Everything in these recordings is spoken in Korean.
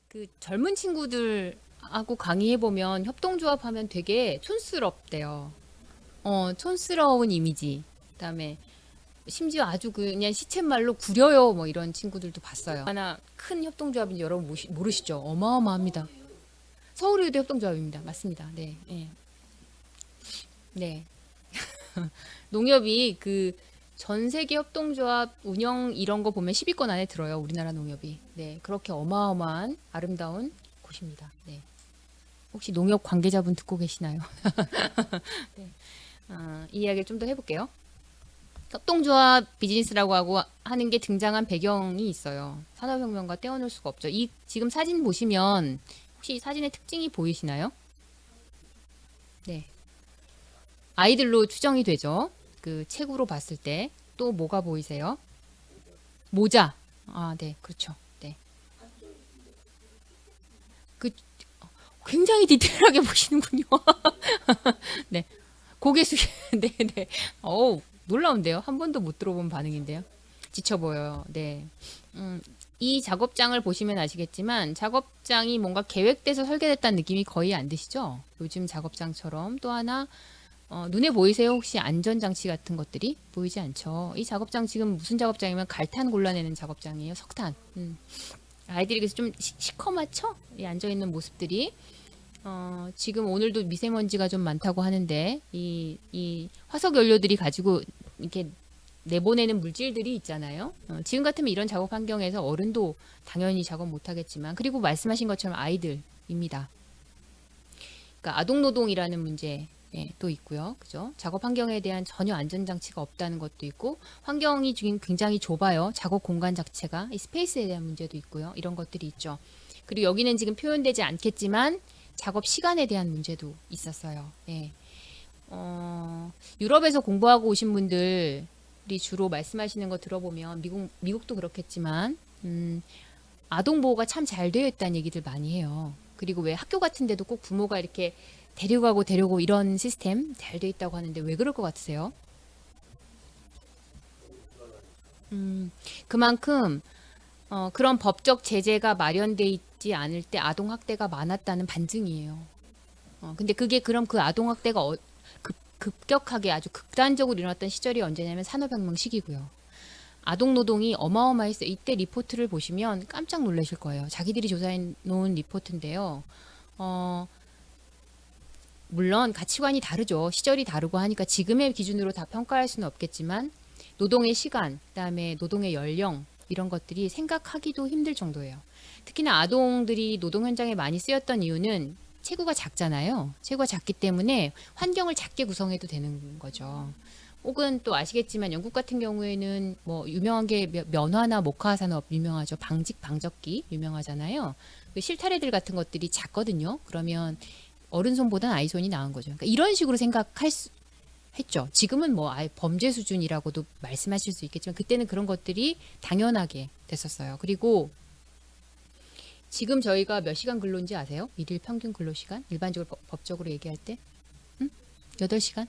그 젊은 친구들하고 강의해보면 협동조합 하면 되게 촌스럽대요. 촌스러운 이미지. 그다음에 심지어 아주 그냥 시쳇말로 구려요. 뭐 이런 친구들도 봤어요. 하나 큰 협동조합인지 여러분 모르시죠? 어마어마합니다. 서울의대 협동조합입니다. 맞습니다. 네, 네, 네. 농협이 그 전 세계 협동조합 운영 이런 거 보면 10위권 안에 들어요. 우리나라 농협이. 네, 그렇게 어마어마한 아름다운 곳입니다. 네. 혹시 농협 관계자분 듣고 계시나요? 네. 이 이야기를 좀 더 해볼게요. 협동조합 비즈니스라고 하고 하는 게 등장한 배경이 있어요. 산업혁명과 떼어놓을 수가 없죠. 이 지금 사진 보시면 혹시 사진의 특징이 보이시나요? 네. 아이들로 추정이 되죠. 그 책으로 봤을 때. 또 뭐가 보이세요? 모자. 아, 네. 그렇죠. 네. 그 굉장히 디테일하게 보시는군요. 네. 고개 숙여. 네, 네. 어우, 놀라운데요. 한 번도 못 들어본 반응인데요. 지쳐 보여요. 네. 음, 이 작업장을 보시면 아시겠지만 작업장이 뭔가 계획돼서 설계됐다는 느낌이 거의 안 드시죠? 요즘 작업장처럼 또 하나 눈에 보이세요? 혹시 안전장치 같은 것들이 보이지 않죠? 이 작업장 지금 무슨 작업장이면 갈탄 골라내는 작업장이에요. 석탄. 아이들이 그래서 좀 시커멓죠? 이 앉아있는 모습들이. 지금 오늘도 미세먼지가 좀 많다고 하는데 이 화석 연료들이 가지고 이렇게 내보내는 물질들이 있잖아요. 지금 같으면 이런 작업 환경에서 어른도 당연히 작업 못 하겠지만 그리고 말씀하신 것처럼 아이들입니다. 그러니까 아동 노동이라는 문제 또 있고요. 그죠? 작업 환경에 대한 전혀 안전장치가 없다는 것도 있고 환경이 지금 굉장히 좁아요. 작업 공간 자체가 이 스페이스에 대한 문제도 있고요. 이런 것들이 있죠. 그리고 여기는 지금 표현되지 않겠지만 작업 시간에 대한 문제도 있었어요. 예. 유럽에서 공부하고 오신 분들이 주로 말씀하시는 거 들어보면 미국도 그렇겠지만 아동 보호가 참 잘 되어 있다는 얘기들 많이 해요. 그리고 왜 학교 같은 데도 꼭 부모가 이렇게 데려가고 데려오고 이런 시스템 잘 되어 있다고 하는데 왜 그럴 것 같으세요? 그만큼 그런 법적 제재가 마련돼 있지 않을 때 아동 학대가 많았다는 반증이에요. 근데 그게 그럼 그 아동 학대가 급격하게 아주 극단적으로 일어났던 시절이 언제냐면 산업혁명 시기고요. 아동 노동이 어마어마했어요. 이때 리포트를 보시면 깜짝 놀라실 거예요. 자기들이 조사해 놓은 리포트인데요. 어, 물론 가치관이 다르죠. 시절이 다르고 하니까 지금의 기준으로 다 평가할 수는 없겠지만 노동의 시간, 그다음에 노동의 연령 이런 것들이 생각하기도 힘들 정도예요. 특히나 아동들이 노동 현장에 많이 쓰였던 이유는 체구가 작잖아요. 체구가 작기 때문에 환경을 작게 구성해도 되는 거죠. 혹은 또 아시겠지만 영국 같은 경우에는 뭐 유명한 게 면화나 목화 산업 유명하죠. 방직 방적기 유명하잖아요. 그 실타래들 같은 것들이 작거든요. 그러면 어른 손보다는 아이 손이 나은 거죠. 그러니까 이런 식으로 했죠. 지금은 뭐 아예 범죄 수준이라고도 말씀하실 수 있겠지만 그때는 그런 것들이 당연하게 됐었어요. 그리고 지금 저희가 몇 시간 근로인지 아세요? 일일 평균 근로 시간? 일반적으로 법적으로 얘기할 때? 8시간?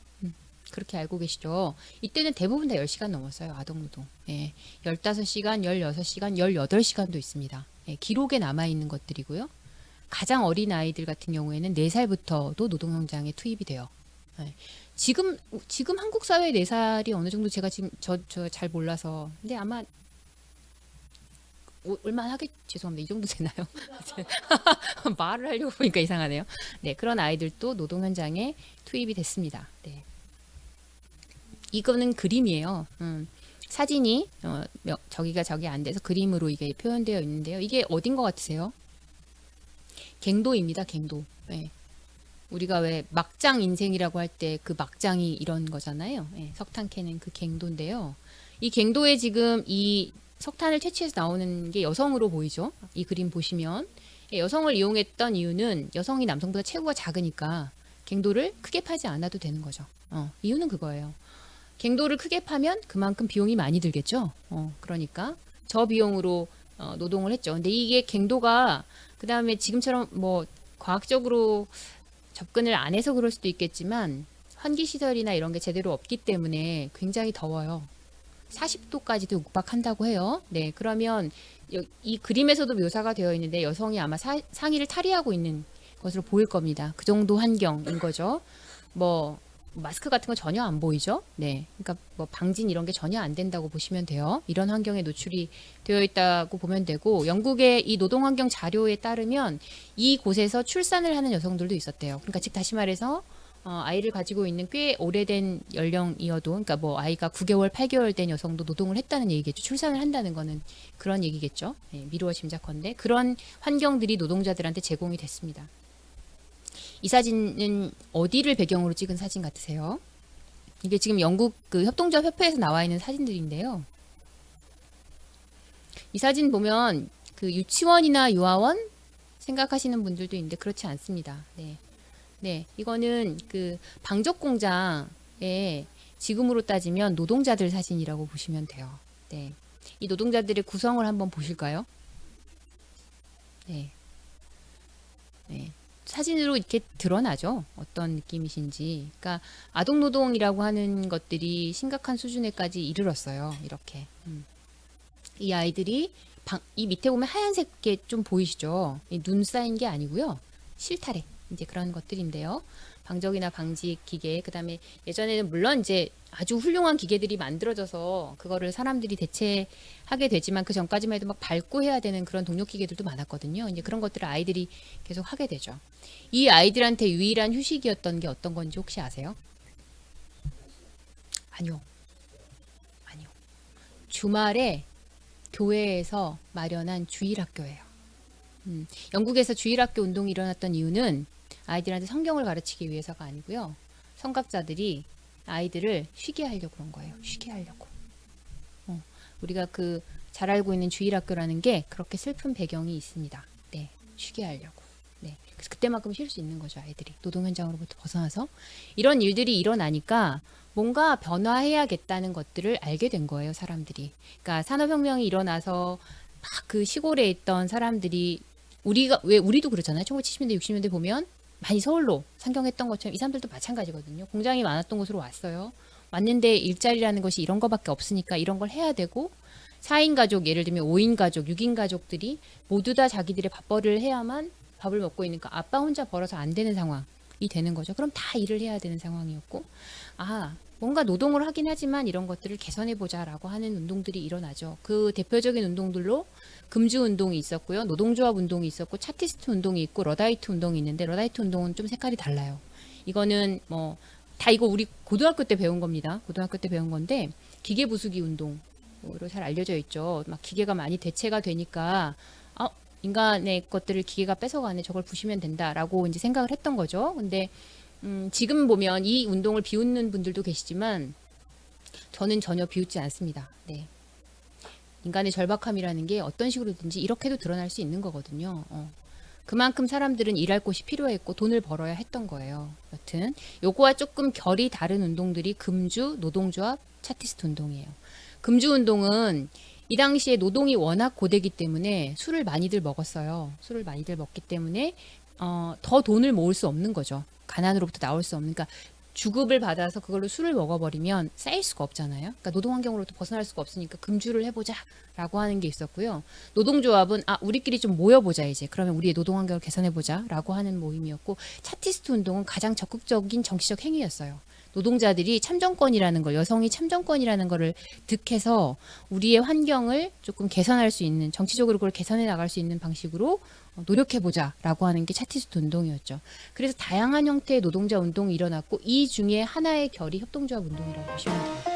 그렇게 알고 계시죠? 이때는 대부분 다 10시간 넘었어요. 아동노동. 예. 15시간, 16시간, 18시간도 있습니다. 예. 기록에 남아있는 것들이고요. 가장 어린 아이들 같은 경우에는 4살부터도 노동 현장에 투입이 돼요. 예. 지금 한국 사회 4살이 어느 정도 제가 지금 저 잘 몰라서 근데 아마 얼마나 하겠 죄송합니다. 이 정도 되나요? 말을 하려고 보니까 이상하네요. 네, 그런 아이들도 노동 현장에 투입이 됐습니다. 네. 이거는 그림이에요. 사진이 저기가 저기 안 돼서 그림으로 이게 표현되어 있는데요. 이게 어딘 것 같으세요? 갱도입니다. 갱도. 네. 우리가 왜 막장 인생이라고 할 때 그 막장이 이런 거잖아요. 네, 석탄 캐는 그 갱도인데요. 이 갱도에 지금 이 석탄을 채취해서 나오는 게 여성으로 보이죠? 이 그림 보시면 예, 여성을 이용했던 이유는 여성이 남성보다 체구가 작으니까 갱도를 크게 파지 않아도 되는 거죠. 이유는 그거예요. 갱도를 크게 파면 그만큼 비용이 많이 들겠죠. 그러니까 저 비용으로 노동을 했죠. 근데 이게 갱도가 그 다음에 지금처럼 뭐 과학적으로 접근을 안 해서 그럴 수도 있겠지만 환기 시설이나 이런 게 제대로 없기 때문에 굉장히 더워요. 40도까지도 육박한다고 해요. 네, 그러면 이 그림에서도 묘사가 되어 있는데 여성이 아마 상의를 탈의하고 있는 것으로 보일 겁니다. 그 정도 환경인 거죠. 뭐 마스크 같은 거 전혀 안 보이죠? 네, 그러니까 뭐 방진 이런 게 전혀 안 된다고 보시면 돼요. 이런 환경에 노출이 되어 있다고 보면 되고, 영국의 이 노동환경 자료에 따르면 이곳에서 출산을 하는 여성들도 있었대요. 그러니까 즉 다시 말해서 아이를 가지고 있는 꽤 오래된 연령이어도, 그러니까 뭐 아이가 9개월, 8개월 된 여성도 노동을 했다는 얘기겠죠. 출산을 한다는 거는 그런 얘기겠죠. 네, 미루어 짐작컨대 그런 환경들이 노동자들한테 제공이 됐습니다. 이 사진은 어디를 배경으로 찍은 사진 같으세요? 이게 지금 영국 그 협동조합 협회에서 나와 있는 사진들인데요. 이 사진 보면 그 유치원이나 유아원 생각하시는 분들도 있는데 그렇지 않습니다. 네. 네, 이거는 그 방적 공장의 지금으로 따지면 노동자들 사진이라고 보시면 돼요. 네. 이 노동자들의 구성을 한번 보실까요? 네. 네. 사진으로 이렇게 드러나죠. 어떤 느낌이신지. 그러니까 아동노동이라고 하는 것들이 심각한 수준에까지 이르렀어요. 이렇게. 이 아이들이 이 밑에 보면 하얀색 게 좀 보이시죠? 눈 쌓인 게 아니고요. 실타래. 이제 그런 것들인데요. 방적이나 방직 기계, 그 다음에 예전에는 물론 이제 아주 훌륭한 기계들이 만들어져서 그거를 사람들이 대체하게 되지만 그 전까지만 해도 막 밟고 해야 되는 그런 동력 기계들도 많았거든요. 이제 그런 것들을 아이들이 계속 하게 되죠. 이 아이들한테 유일한 휴식이었던 게 어떤 건지 혹시 아세요? 아니요. 아니요. 주말에 교회에서 마련한 주일학교예요. 영국에서 주일학교 운동이 일어났던 이유는 아이들한테 성경을 가르치기 위해서가 아니고요. 성각자들이 아이들을 쉬게 하려고 그런 거예요. 쉬게 하려고. 우리가 그 잘 알고 있는 주일학교라는 게 그렇게 슬픈 배경이 있습니다. 네, 쉬게 하려고. 네, 그래서 그때만큼 쉴 수 있는 거죠. 아이들이 노동 현장으로부터 벗어나서 이런 일들이 일어나니까 뭔가 변화해야겠다는 것들을 알게 된 거예요. 사람들이. 그러니까 산업혁명이 일어나서 막 그 시골에 있던 사람들이 우리도 그렇잖아요. 1970년대, 60년대 보면 많이 서울로 상경했던 것처럼 이 사람들도 마찬가지거든요. 공장이 많았던 곳으로 왔어요. 왔는데 일자리라는 것이 이런 거밖에 없으니까 이런 걸 해야 되고 4인 가족, 예를 들면 5인 가족, 6인 가족들이 모두 다 자기들의 밥벌이를 해야만 밥을 먹고 있으니까 아빠 혼자 벌어서 안 되는 상황이 되는 거죠. 그럼 다 일을 해야 되는 상황이었고 뭔가 노동을 하긴 하지만 이런 것들을 개선해보자라고 하는 운동들이 일어나죠. 그 대표적인 운동들로 금주 운동이 있었고요. 노동조합 운동이 있었고 차티스트 운동이 있고 러다이트 운동이 있는데 러다이트 운동은 좀 색깔이 달라요. 이거는 뭐 다 이거 우리 고등학교 때 배운 겁니다. 고등학교 때 배운 건데 기계부수기 운동으로 잘 알려져 있죠. 막 기계가 많이 대체가 되니까 인간의 것들을 기계가 뺏어가네 저걸 부시면 된다라고 이제 생각을 했던 거죠. 근데 지금 보면 이 운동을 비웃는 분들도 계시지만 저는 전혀 비웃지 않습니다. 네. 인간의 절박함이라는 게 어떤 식으로든지 이렇게도 드러날 수 있는 거거든요. 그만큼 사람들은 일할 곳이 필요했고 돈을 벌어야 했던 거예요. 여튼 요거와 조금 결이 다른 운동들이 금주, 노동조합, 차티스트 운동이에요. 금주 운동은 이 당시에 노동이 워낙 고되기 때문에 술을 많이들 먹었어요. 술을 많이들 먹기 때문에 더 돈을 모을 수 없는 거죠. 가난으로부터 나올 수 없는. 그러니까 주급을 받아서 그걸로 술을 먹어버리면 쌓일 수가 없잖아요. 그러니까 노동 환경으로부터 벗어날 수가 없으니까 금주를 해보자라고 하는 게 있었고요. 노동조합은 우리끼리 좀 모여보자 이제. 그러면 우리의 노동 환경을 개선해보자라고 하는 모임이었고 차티스트 운동은 가장 적극적인 정치적 행위였어요. 노동자들이 참정권이라는 걸, 여성이 참정권이라는 거를 득해서 우리의 환경을 조금 개선할 수 있는, 정치적으로 그걸 개선해 나갈 수 있는 방식으로 노력해보자라고 하는 게 차티스트 운동이었죠. 그래서 다양한 형태의 노동자 운동이 일어났고 이 중에 하나의 결이 협동조합 운동이라고 보시면 돼요.